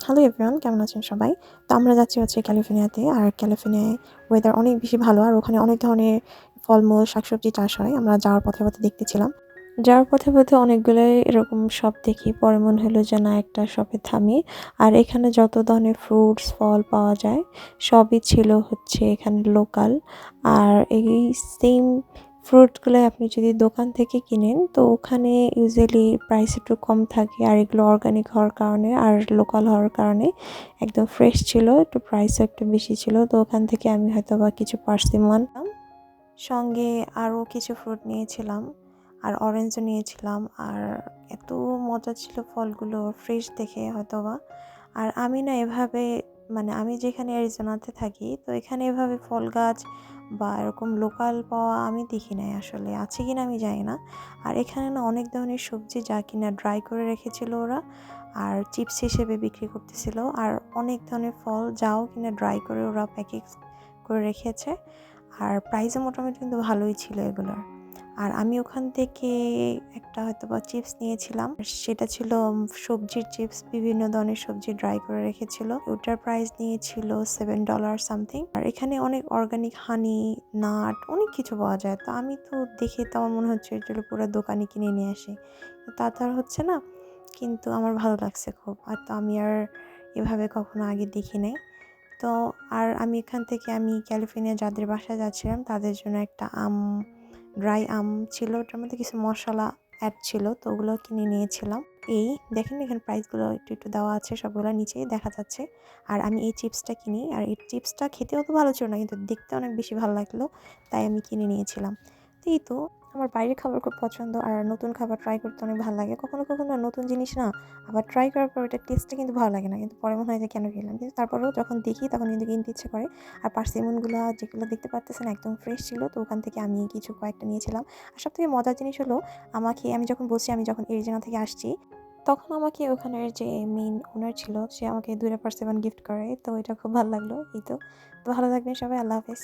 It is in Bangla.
হ্যালো এভরিওয়ান, কেমন আছেন সবাই? তো আমরা যাচ্ছি হচ্ছে ক্যালিফোর্নিয়াতে। আর ক্যালিফোর্নিয়ায় ওয়েদার অনেক বেশি ভালো। আর ওখানে অনেক ধরনের ফলমূল, শাকসবজি চাষ হয়। আমরা যাওয়ার পথে দেখতেছিলাম। যাওয়ার পথে অনেকগুলোই এরকম শপ দেখি। পরে মনে হলো যে না, একটা শপে থামি। আর এখানে যত ধরনের ফ্রুটস, ফল পাওয়া যায় সবই ছিল হচ্ছে এখানে লোকাল। আর এই সেম ফ্রুটগুলো আপনি যদি দোকান থেকে কিনেন তো ওখানে ইউজুয়ালি প্রাইস একটু কম থাকে। আর এগুলো অর্গানিক হওয়ার কারণে আর লোকাল হওয়ার কারণে একদম ফ্রেশ ছিল, একটু প্রাইসও একটু বেশি ছিল। তো ওখান থেকে আমি হয়তো বা কিছু পার্সিমন, সঙ্গে আরও কিছু ফ্রুট নিয়েছিলাম, আর অরেঞ্জও নিয়েছিলাম। আর এত মজা ছিল ফলগুলো ফ্রেশ দেখে হয়তোবা। আর আমি না এভাবে, মানে আমি যেখানে অ্যারিজোনাতে থাকি তো এখানে এভাবে ফল গাছ বা এরকম লোকাল পাওয়া আমি দেখি নাই, আসলে আছে কিনা আমি জানি না। আর এখানে না অনেক ধরনের সবজি যা কিনা ড্রাই করে রেখেছিল ওরা, আর চিপস হিসেবে বিক্রি করতেছিল। আর অনেক ধরনের ফল যাও কিনা ড্রাই করে ওরা প্যাকেজ করে রেখেছে। আর প্রাইসও মোটামুটি কিন্তু ভালোই ছিল এগুলোর। আর আমি ওখান থেকে একটা হয়তো বা চিপস নিয়েছিলাম, সেটা ছিল সবজির চিপস, বিভিন্ন ধরনের সবজি ড্রাই করে রেখেছিল। ওটার প্রাইস নিয়েছিল $7 সামথিং। আর এখানে অনেক অর্গানিক হানি, নাট, অনেক কিছু পাওয়া যায়। তো আমি তো দেখে তো আমার মনে হচ্ছে এটা পুরো দোকানে কিনে নিয়ে আসি, তা তো আর হচ্ছে না। কিন্তু আমার ভালো লাগছে খুব। আর তো আমি আর এভাবে কখনো আগে দেখি নাই। তো আর আমি এখান থেকে আমি ক্যালিফোর্নিয়া যাদের বাসায় যাচ্ছিলাম তাদের জন্য একটা ড্রাই আম ছিল, ওটার মধ্যে কিছু মশলা অ্যাড ছিল, তো ওগুলো কিনে নিয়েছিলাম। এই দেখেন এখানে প্রাইসগুলো একটু একটু দেওয়া আছে, সবগুলো নিচেই দেখা যাচ্ছে। আর আমি এই চিপসটা কিনি, আর এই চিপসটা খেতেও তো ভালো ছিল না, কিন্তু দেখতে অনেক বেশি ভালো লাগলো, তাই আমি কিনে নিয়েছিলাম। তো এই তো, আমার বাইরের খাবার খুব পছন্দ, আর নতুন খাবার ট্রাই করতে অনেক ভালো লাগে। কখনো কখনো নতুন জিনিস না আবার ট্রাই করার পর ওটার টেস্টটা কিন্তু ভালো লাগে না, কিন্তু পরে মনে হয় যে কেন খেলাম, কিন্তু তারপরেও যখন দেখি তখন কিন্তু কিনতে ইচ্ছে করে। আর পার্সিমনগুলো যেগুলো দেখতে পারতেছেন একদম ফ্রেশ ছিল, তো ওখান থেকে আমি কিছু কয়েকটা নিয়েছিলাম। আর সব থেকে মজার জিনিস হলো, আমি যখন বলছি আমি যখন এরিজোনা থেকে আসছি, তখন আমাকে ওখানের যে মেইন ওনার ছিল সে আমাকে 2টা পার্সিমন গিফট করে। তো এটা খুব ভালো লাগলো। এই তো, তো ভালো থাকবেন সবাই, আল্লাহ হাফেজ।